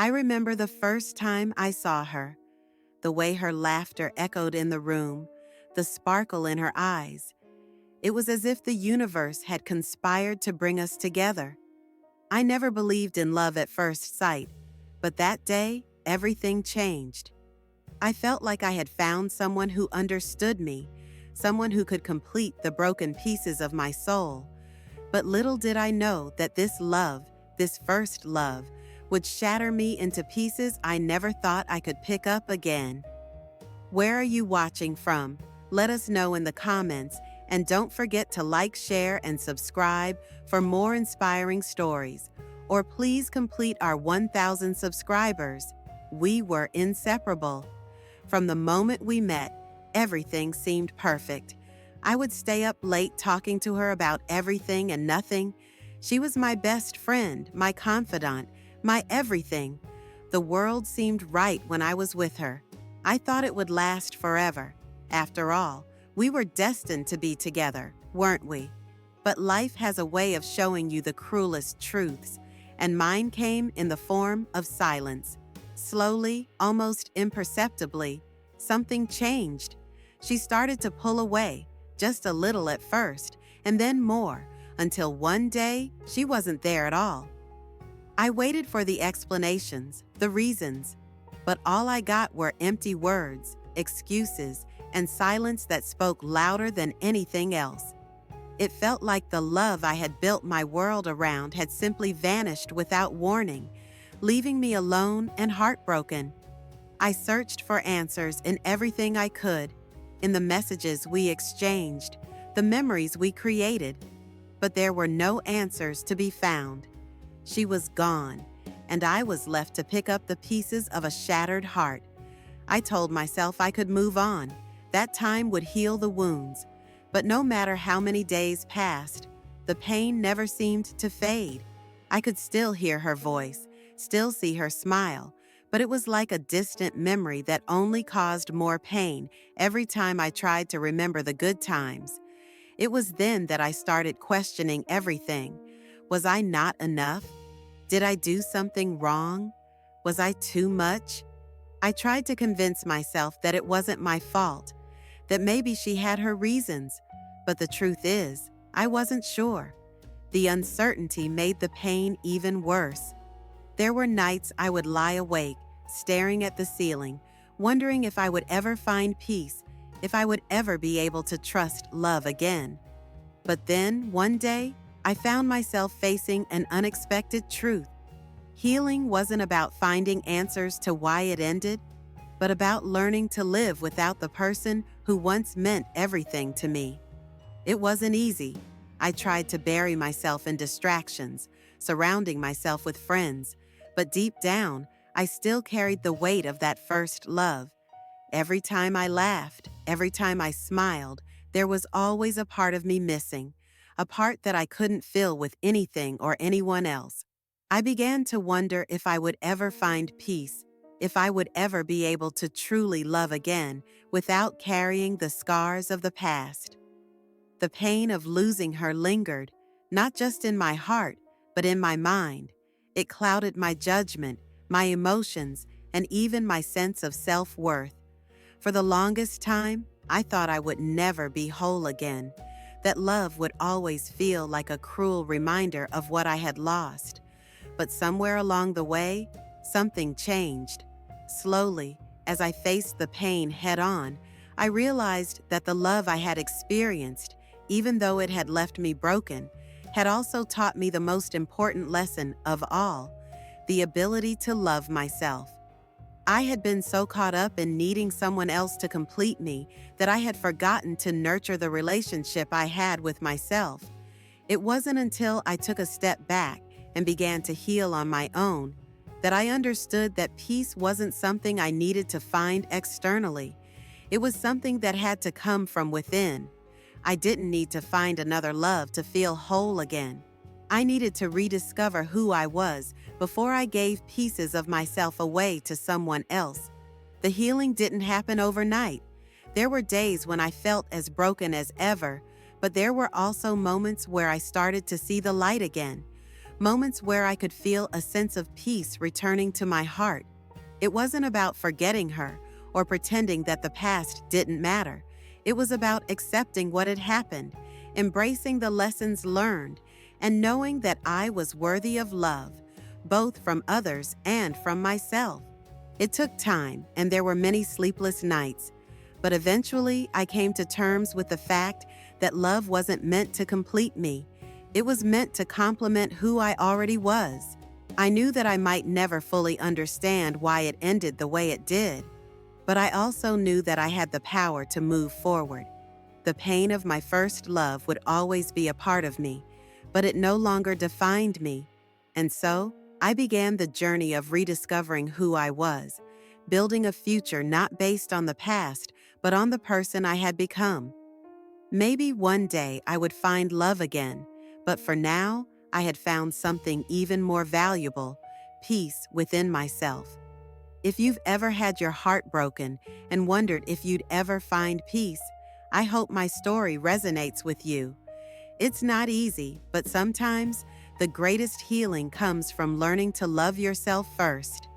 I remember the first time I saw her, the way her laughter echoed in the room, the sparkle in her eyes. It was as if the universe had conspired to bring us together. I never believed in love at first sight, but that day, everything changed. I felt like I had found someone who understood me, someone who could complete the broken pieces of my soul. But little did I know that this love, this first love, would shatter me into pieces I never thought I could pick up again. Where are you watching from? Let us know in the comments, and don't forget to like, share, and subscribe for more inspiring stories. Or please complete our 1,000 subscribers. We were inseparable. From the moment we met, everything seemed perfect. I would stay up late talking to her about everything and nothing. She was my best friend, my confidant, my everything. The world seemed right when I was with her. I thought it would last forever. After all, we were destined to be together, weren't we? But life has a way of showing you the cruelest truths, and mine came in the form of silence. Slowly, almost imperceptibly, something changed. She started to pull away, just a little at first, and then more, until one day she wasn't there at all. I waited for the explanations, the reasons, but all I got were empty words, excuses, and silence that spoke louder than anything else. It felt like the love I had built my world around had simply vanished without warning, leaving me alone and heartbroken. I searched for answers in everything I could, in the messages we exchanged, the memories we created, but there were no answers to be found. She was gone, and I was left to pick up the pieces of a shattered heart. I told myself I could move on. That time would heal the wounds. But no matter how many days passed, the pain never seemed to fade. I could still hear her voice, still see her smile, but it was like a distant memory that only caused more pain every time I tried to remember the good times. It was then that I started questioning everything. Was I not enough? Did I do something wrong? Was I too much? I tried to convince myself that it wasn't my fault, that maybe she had her reasons, but the truth is, I wasn't sure. The uncertainty made the pain even worse. There were nights I would lie awake, staring at the ceiling, wondering if I would ever find peace, if I would ever be able to trust love again. But then, one day, I found myself facing an unexpected truth. Healing wasn't about finding answers to why it ended, but about learning to live without the person who once meant everything to me. It wasn't easy. I tried to bury myself in distractions, surrounding myself with friends, but deep down, I still carried the weight of that first love. Every time I laughed, every time I smiled, there was always a part of me missing, a part that I couldn't fill with anything or anyone else. I began to wonder if I would ever find peace, if I would ever be able to truly love again without carrying the scars of the past. The pain of losing her lingered, not just in my heart, but in my mind. It clouded my judgment, my emotions, and even my sense of self-worth. For the longest time, I thought I would never be whole again, that love would always feel like a cruel reminder of what I had lost. But somewhere along the way, something changed. Slowly, as I faced the pain head-on, I realized that the love I had experienced, even though it had left me broken, had also taught me the most important lesson of all, the ability to love myself. I had been so caught up in needing someone else to complete me that I had forgotten to nurture the relationship I had with myself. It wasn't until I took a step back and began to heal on my own that I understood that peace wasn't something I needed to find externally. It was something that had to come from within. I didn't need to find another love to feel whole again. I needed to rediscover who I was before I gave pieces of myself away to someone else. The healing didn't happen overnight. There were days when I felt as broken as ever, but there were also moments where I started to see the light again, moments where I could feel a sense of peace returning to my heart. It wasn't about forgetting her or pretending that the past didn't matter. It was about accepting what had happened, embracing the lessons learned, and knowing that I was worthy of love, both from others and from myself. It took time, and there were many sleepless nights, but eventually I came to terms with the fact that love wasn't meant to complete me. It was meant to complement who I already was. I knew that I might never fully understand why it ended the way it did, but I also knew that I had the power to move forward. The pain of my first love would always be a part of me, but it no longer defined me. And so, I began the journey of rediscovering who I was, building a future not based on the past, but on the person I had become. Maybe one day I would find love again, but for now, I had found something even more valuable: peace within myself. If you've ever had your heart broken and wondered if you'd ever find peace, I hope my story resonates with you. It's not easy, but sometimes the greatest healing comes from learning to love yourself first.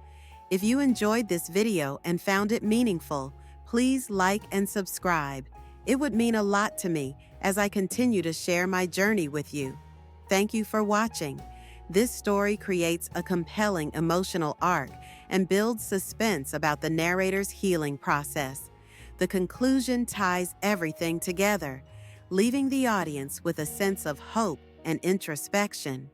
If you enjoyed this video and found it meaningful, please like and subscribe. It would mean a lot to me as I continue to share my journey with you. Thank you for watching. This story creates a compelling emotional arc and builds suspense about the narrator's healing process. The conclusion ties everything together, leaving the audience with a sense of hope and introspection.